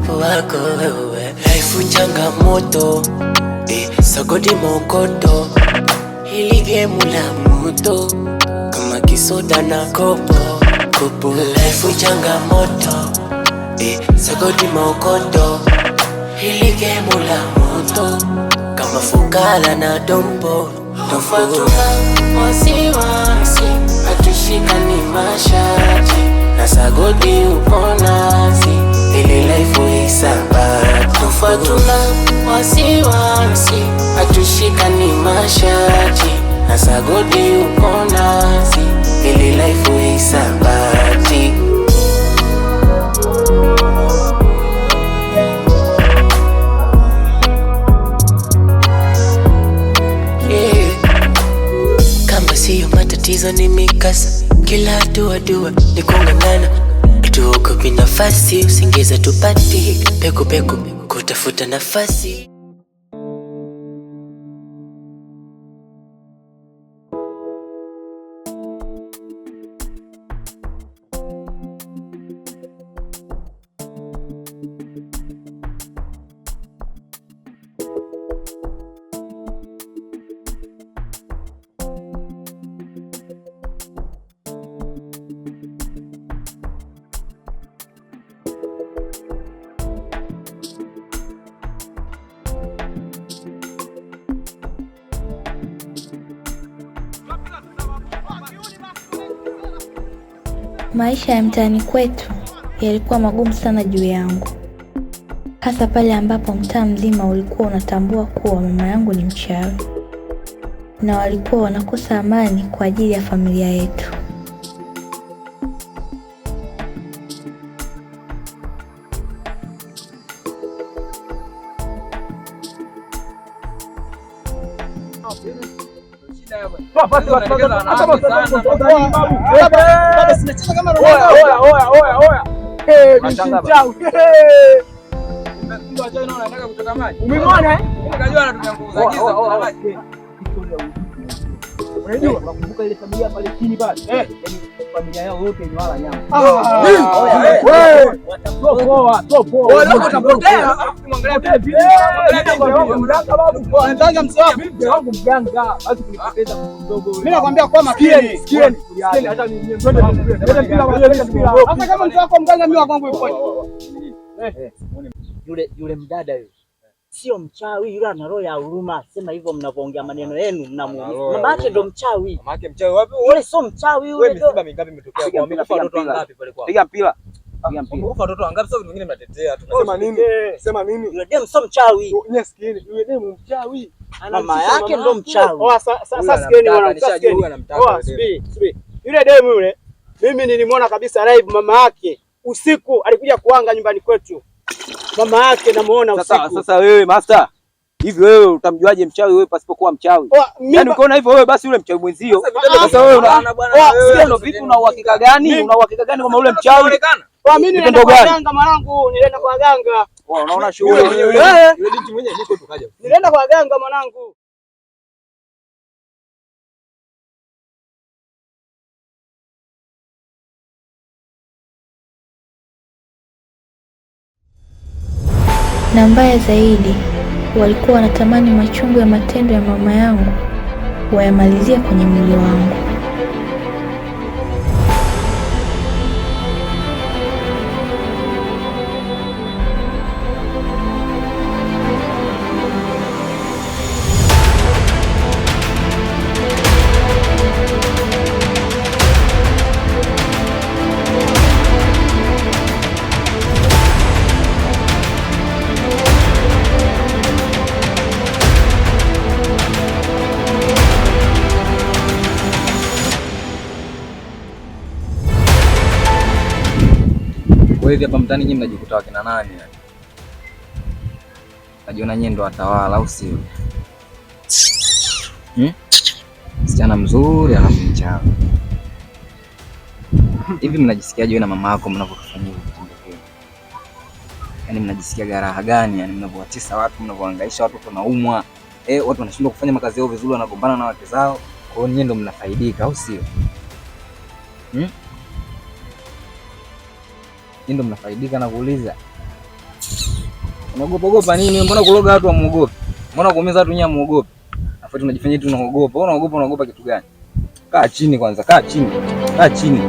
uwepo wako wewe. Life changamoto, sagodi mokoto, hili game la moto kama kisoda na kopo. Life changamoto, sagodi mokoto, hili game la moto kama fukara na dompo. Tufatuna wasiwasi, hatushikani mashati, na sagodi upo nasi, ili life isabati. Tufatuna wasiwasi, hatushikani mashati, na sagodi upo nasi, ili life isabati. Siyo matatizo ni mikasa, kila hatua dua ni kungangana. Hatuogopi nafasi, usingiza tupati, peku kutafuta nafasi. Maisha ya mtaani kwetu yalikuwa magumu sana juu yangu, hasa pale ambapo mtaa mzima ulikuwa unatambua kuwa mama yangu ni mchawi, na walikuwa wanakosa amani kwa ajili ya familia yetu. Unajua nakumbuka ile familia pale chini pale. Familia yao yote ni wala nyama. Wewe topoa. Wewe utapotea. Mwangalia vile. Anataka msaada. Wangu mganga. Basi kunipoteza kidogo. Mimi nakwambia kwa makini. Sikieni. Hata ni hata kama mtu wako mganga mimi wangu yupo. Yule mdada yule sio mchawi, yule ana roho ya huruma. Sema hivyo mnapoongea maneno yenu mnamuumiza. Mama yake ndo mchawi. Mama yake mchawi wapi? Yule sio mchawi yule. Wewe msiba mingapi imetokea kwa mimi? Watoto wangapi pale kwao? Piga mpira. Ufa watoto wangapi? Sasa wengine mnatetea. Tunasema nini? Sema nini? Yule demu sio mchawi. Nyie sikieni. Yule demu mchawi. Mama yake ndo mchawi. Sasa sikieni bwana. Subiri. Yule demu yule mimi nilimwona kabisa live, mama yake usiku alikuja kuanga nyumbani kwetu. Mama yake namuona usiku. Sasa wewe master, hivi wewe utamjuaje mchawi wewe pasipokuwa mchawi? Yaani ukiona hivyo wewe basi yule mchawi mwenzio. Sasa wewe sio vipi, una uhakika gani? Una uhakika gani kama yule mchawi? Mimi nilienda kwa ganga mwanangu, nilienda kwa ganga. Unaona shughuli yule binti mwenyewe niko tukaja. Nilienda kwa ganga mwanangu. Na mbaya zaidi, walikuwa wanatamani machungu ya matendo ya mama yangu wayamalizie kwenye mwili wangu. Hivi hapa mtaani nyinyi mnajikuta wakina nani yani? Najiona nyinyi ndo watawala au sio? Msichana mzuri alafu mchawi. Hivi mnajisikiaje wewe na mama yako mnapofanyia vitendo hivyo? Yaani mnajisikia raha gani yani mnapowatesa watu, mnapohangaisha watu wanaumwa, watu wanashindwa kufanya makazi yao vizuri, wanagombana na wake zao. Kwa hiyo nyinyi ndo mnafaidika au sio? Ndo mnafaidika na kuuliza. Unaogopa nini? Mbona kuloga watu wamuogope? Mbona kuumiza watu nyinyi muogope? Afu tunajifanyia tu unaogopa. Wewe unaogopa kitu gani? Kaa chini kwanza, kaa chini. Kaa chini.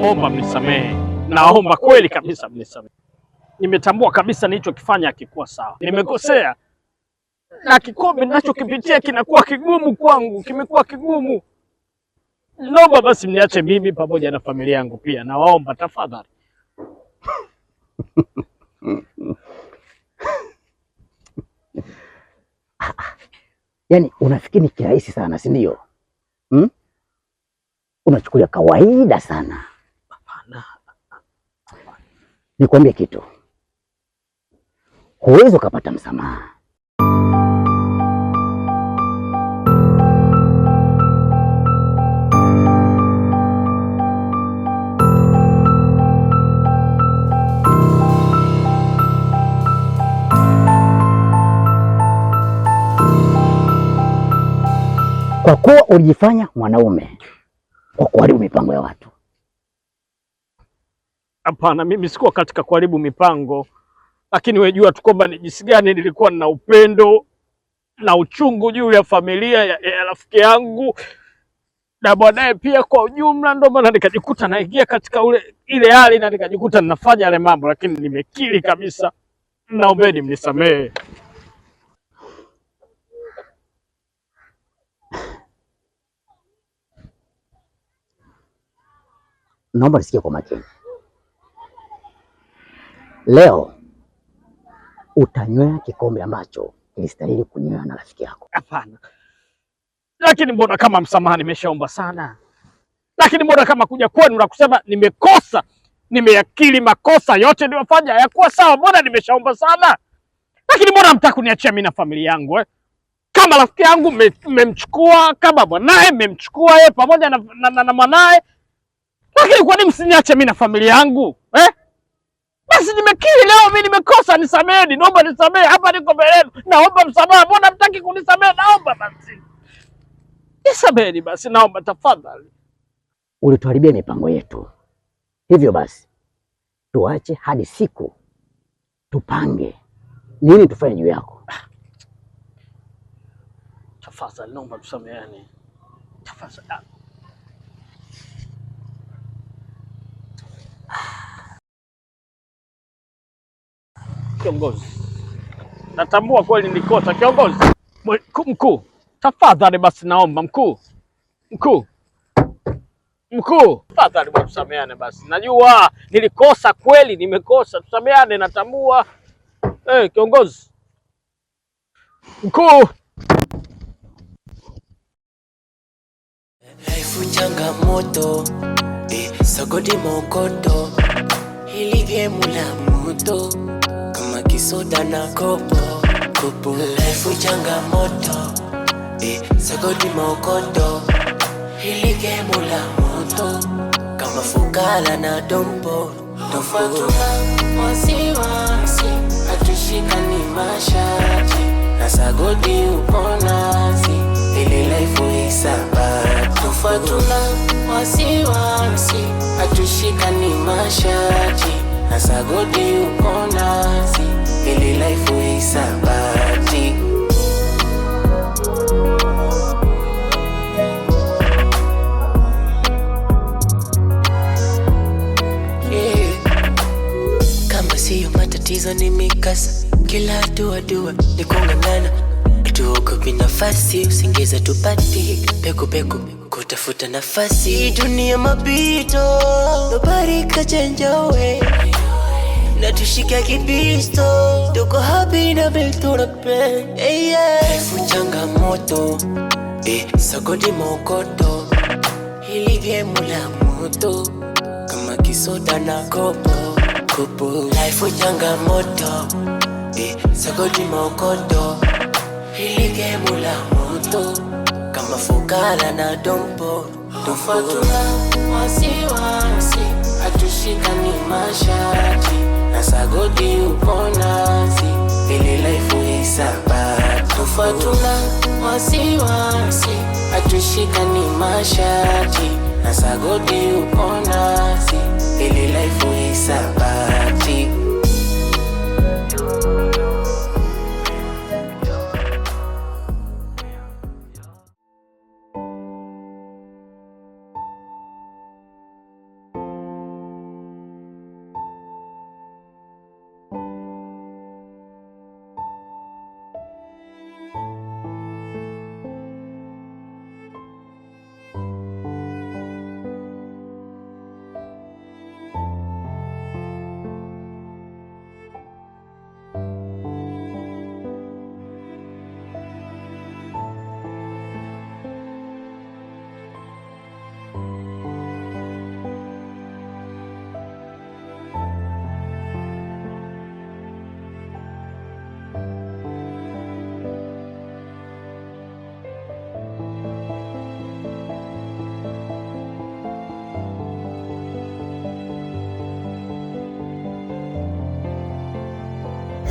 Naomba mnisamehe, naomba kweli kabisa mnisamehe. Nimetambua kabisa nilichokifanya hakikuwa sawa, nimekosea na kikombe ninachokipitia kinakuwa kigumu kwangu, kimekuwa kigumu. Naomba basi mniache mimi pamoja na familia yangu pia, nawaomba tafadhali. Yaani unafikiri kirahisi sana, si ndio? Unachukulia kawaida sana. Hapana. Nikwambie kitu, huwezi ukapata msamaha. Kwa kuwa ulijifanya mwanaume kwa kuharibu mipango ya watu. Hapana, mimi sikuwa katika kuharibu mipango, lakini wewe jua tu kwamba ni jinsi gani nilikuwa na upendo na uchungu juu ya familia ya rafiki yangu na baadaye pia kwa ujumla, ndio maana nikajikuta naingia katika ile hali na nikajikuta ninafanya yale mambo, lakini nimekiri kabisa, naombeni mnisamehe. Naomba nisikie kwa makini. Leo utanywea kikombe ambacho kilistahili kunywewa na rafiki yako. Hapana. Lakini mbona kama msamaha nimeshaomba sana? Lakini mbona kama kuja kwenu na kusema nimekosa, nimeyakiri makosa yote niliyofanya hayakuwa sawa, mbona nimeshaomba sana? Lakini mbona hamtaki kuniachia mimi na familia yangu Kama rafiki yangu mmemchukua, kama mwanae mmemchukua yeye pamoja na mwanae. Lakini kwa nini msiniache mimi na familia yangu? Basi nimekiri leo mimi nimekosa, nisameheni, naomba nisamehe, hapa niko mbele yenu. Naomba msamaha, mbona hamtaki kunisamehe? Naomba basi. Nisameheni basi, naomba tafadhali. Ulituharibia mipango yetu. Hivyo basi tuache hadi siku tupange nini tufanye juu yako. Tafadhali naomba tusameheane. Tafadhali. Kiongozi, natambua kweli nilikosa. Kiongozi mkuu, tafadhali basi naomba mkuu, tafadhali tusameheane basi. Najua nilikosa kweli, nimekosa, tusameheane, natambua. Kiongozi mkuu. Life changamoto, sagodi mokoto. hili gemu la moto kama kisoda na kopo. Life changamoto, sagodi maokoto, hili gemu la moto kama fukala na dombo. Tofatuna wasiwasi, hatushikani mashati, na sagodi upo nasi, hili life isabati. Tofatuna wasiwasi, hatushikani mashati, na sagodi upo nasi, hili life isabati. Siyo matatizo ni mikasa, kila hatua dua ni kung'ang'ana. Tuogopi nafasi, usingiza tupati, peku peku kutafuta nafasi. Dunia mapito, nobody can change your way, na tushika kibisto, tuko happy na vile tunapenda. Life changamoto, sagodi maokoto, hili gemu la moto kama kisoda na kopo. Life changamoto, sagodi maokoto, hili gemu la moto kama fukala na dombo. Tofatuna wasiwasi, hatushikani mashati, na sagodi upo nasi, hili life isabati. Tofatuna wasiwasi, hatushikani mashati, na sagodi upo nasi, hili life isabati.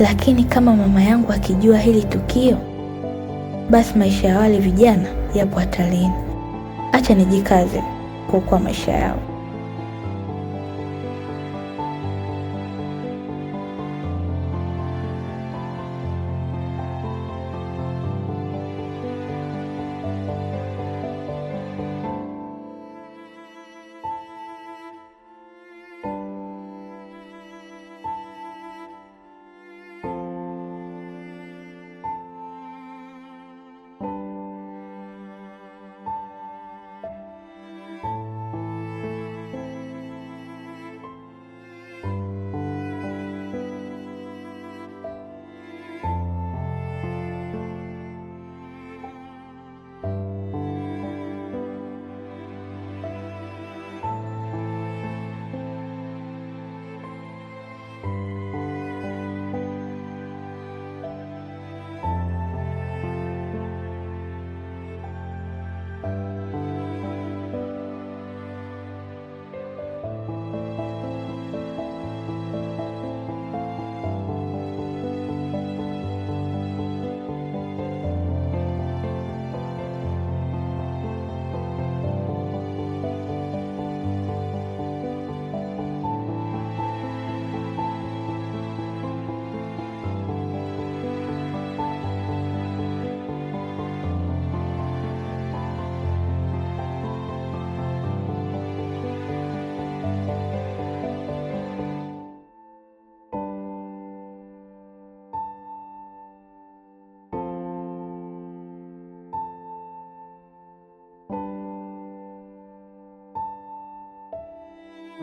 Lakini kama mama yangu akijua hili tukio, basi maisha ya wale vijana yapo hatarini. Acha nijikaze kuokoa maisha yao.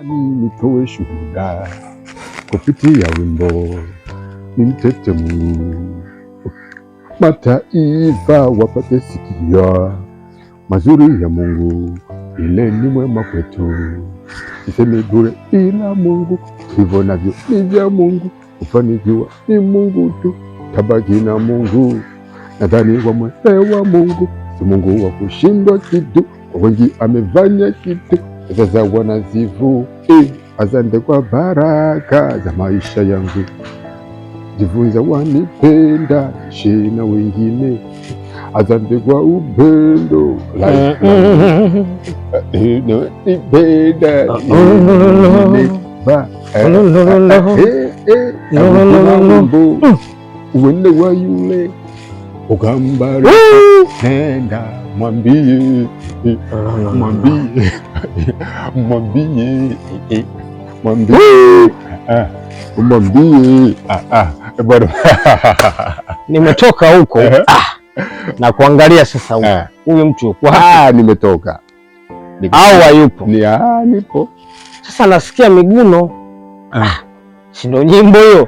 Nitoe shuhuda kupitia wimbo, nimtete Mungu, mataifa wapate sikia mazuri ya Mungu, ile ni mwema kwetu. niseme bure, ila Mungu hivyo navyo ni vya Mungu, kufanikiwa ni Mungu tu, tabaki na Mungu. Nadhani wamwelewa Mungu, si Mungu wa kushindwa kitu, wengi amefanya kitu, sasa wanazivu. Asante kwa baraka za maisha yangu, jifunza wanipenda shina wengine. Asante kwa upendo nipenda uende wa yule ukambari, nenda mwambie bado nimetoka huko na kuangalia sasa huyu mtu yuko nimetoka au hayupo? Nipo sasa, nasikia miguno si ndio nyimbo hiyo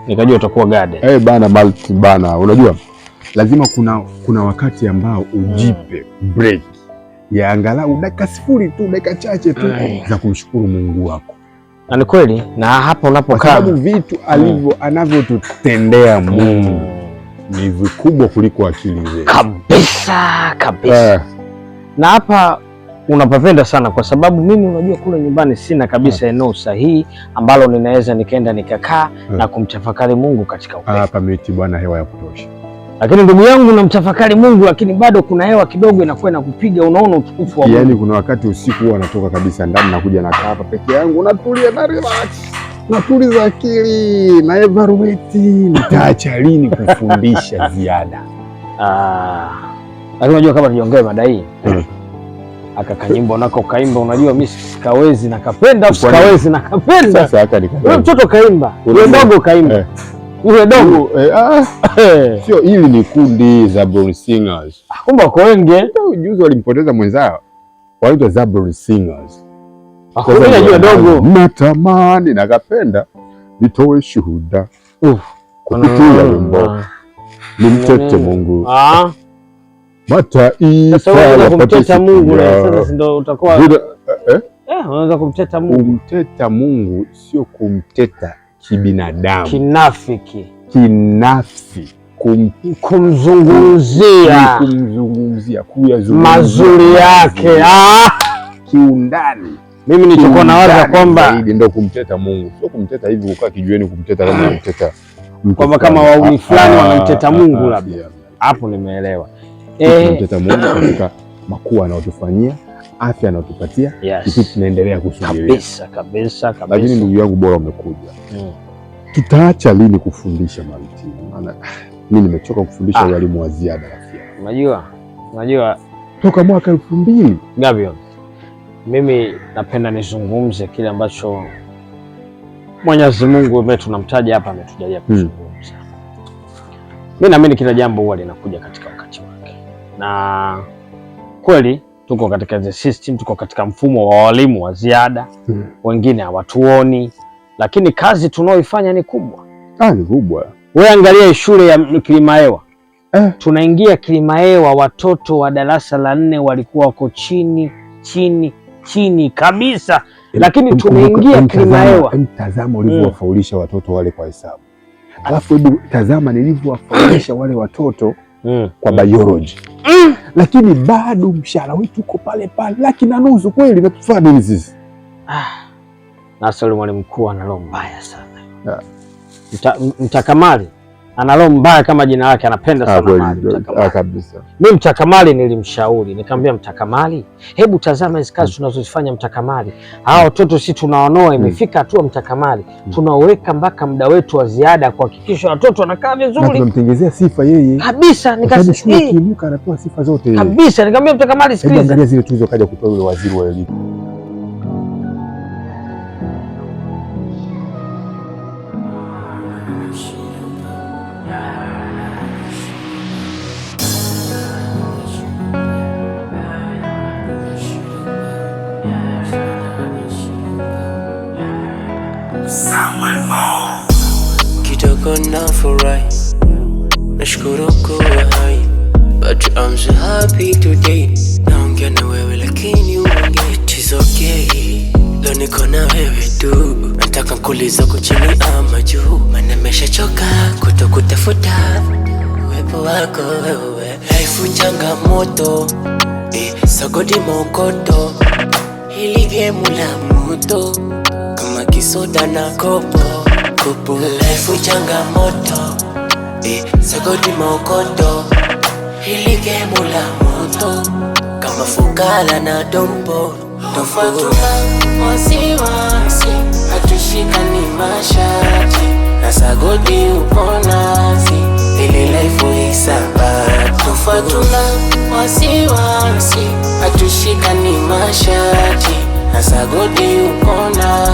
nikajua utakuwa gade bana Malti bana. Unajua lazima kuna wakati ambao ujipe break ya angalau dakika 0 tu, dakika chache tu za kumshukuru Mungu wako. Na ni kweli, na hapa unapokaa, sababu vitu anavyotutendea Mungu ni vikubwa kuliko akili zetu kabisa. Na hapa unapapenda sana, kwa sababu mimi unajua kule nyumbani sina kabisa eneo sahihi ambalo ninaweza nikaenda nikakaa na kumtafakari Mungu katika upepo. Hapa miti bwana, hewa ya kutosha. Lakini ndugu yangu, namtafakari Mungu lakini bado kuna hewa kidogo inakuwa inakupiga, unaona utukufu wa Mungu. Yaani kuna wakati usiku huwa natoka kabisa ndani, nakuja nakaa hapa peke yangu, natulia na relax, natuliza akili na environment. Nitaacha lini kufundisha ziada? Lakini unajua kama niongee mada hii aka kanyimbo nako kaimba, unajua mimi sikawezi nakapenda, sikawezi nakapenda. Sasa haka wewe mtoto kaimba, wewe dogo kaimba, wewe dogo sio, hili ni kundi Zablon Singers. Kumbe wako wengi. Juzi walimpoteza mwenzao, wanaitwa Zablon Singers. Mimi najua dogo, natamani nakapenda nitoe shuhuda kupitia wimbo nimtete Mungu. Mataifa kumteta Mungu sasa ndio utakuwa unaweza kumteta Mungu. Kumteta Mungu sio kumteta kibinadamu, kinafsi, kumzungumzia mazuri yake kiundani. Mimi nilichokuwa nawaza kwamba ndio kumteta Mungu, sio kumteta hivi ukaa kijueni, kumteta kama kumteta kwamba kama wauni fulani wanamteta Mungu, labda hapo nimeelewa. Kumteta Mungu katika makuu anayotufanyia, afya anayotupatia, kitu tunaendelea kusubiria kabisa. Lakini ndugu yangu, bora umekuja. Tutaacha lini kufundisha Malti? Maana mimi nimechoka kufundisha walimu wa ziada rafiki. Unajua toka mwaka 2000 Gabion, mimi napenda nizungumze kile ambacho Mwenyezi Mungu tunamtaja hapa ametujalia kuzungumza. Mimi naamini kila jambo huwa linakuja katika wakati wake, na kweli tuko katika the system, tuko katika mfumo wa walimu wa ziada. Wengine hawatuoni, lakini kazi tunaoifanya ni kubwa. Ni kubwa. Wewe angalia shule ya Kilimahewa. Tunaingia Kilimahewa, watoto wa darasa la 4 walikuwa wako chini kabisa, lakini tunaingia Kilimahewa. Mtazama ulivyowafaulisha watoto wale kwa hesabu, alafu hebu tazama nilivyowafaulisha wale watoto kwa biology. Lakini bado mshahara wetu uko pale pale, $1,200,000. Kweli natufaa nini sisi? Nasa yule mwalimu mkuu ana roho mbaya sana. Mtakamali ana roho mbaya kama jina lake, anapenda sana mali. Kabisa. Mimi Mtakamali nilimshauri, nikamwambia Mtakamali, hebu tazama hizo kazi tunazozifanya Mtakamali. Hao watoto sisi tunaonoa, imefika hatua Mtakamali tunaweka mpaka muda wetu wa ziada kuhakikisha watoto wanakaa vizuri. Na tunamtengezea sifa yeye. Kabisa, nikasikia kiinuka anapewa sifa zote. Kabisa, nikamwambia Mtakamali, sikiliza. Angalia zile tuzo kaja kutoa yule waziri wa elimu. Kidogo nafurahi, nashukuru kuwa hai, but I'm so happy today. Naongea na wewe lakini uongee It's okay, leo niko na wewe tu. Nataka kuuliza kuchini ama juu, maana nimeshachoka kutokutafuta uwepo wako wewe. Life changamoto, sagodi mokoto, hili game la moto kama kisoda na kopo. Life changamoto, sagodi mokoto, hili game la moto kama fukala na dompo. Tofatuna wasiwasi, hatushikani mashati, na sagodi uponazi, ili life isabati. Tofatuna wasiwasi, hatushikani mashati, na sagodi uponazi.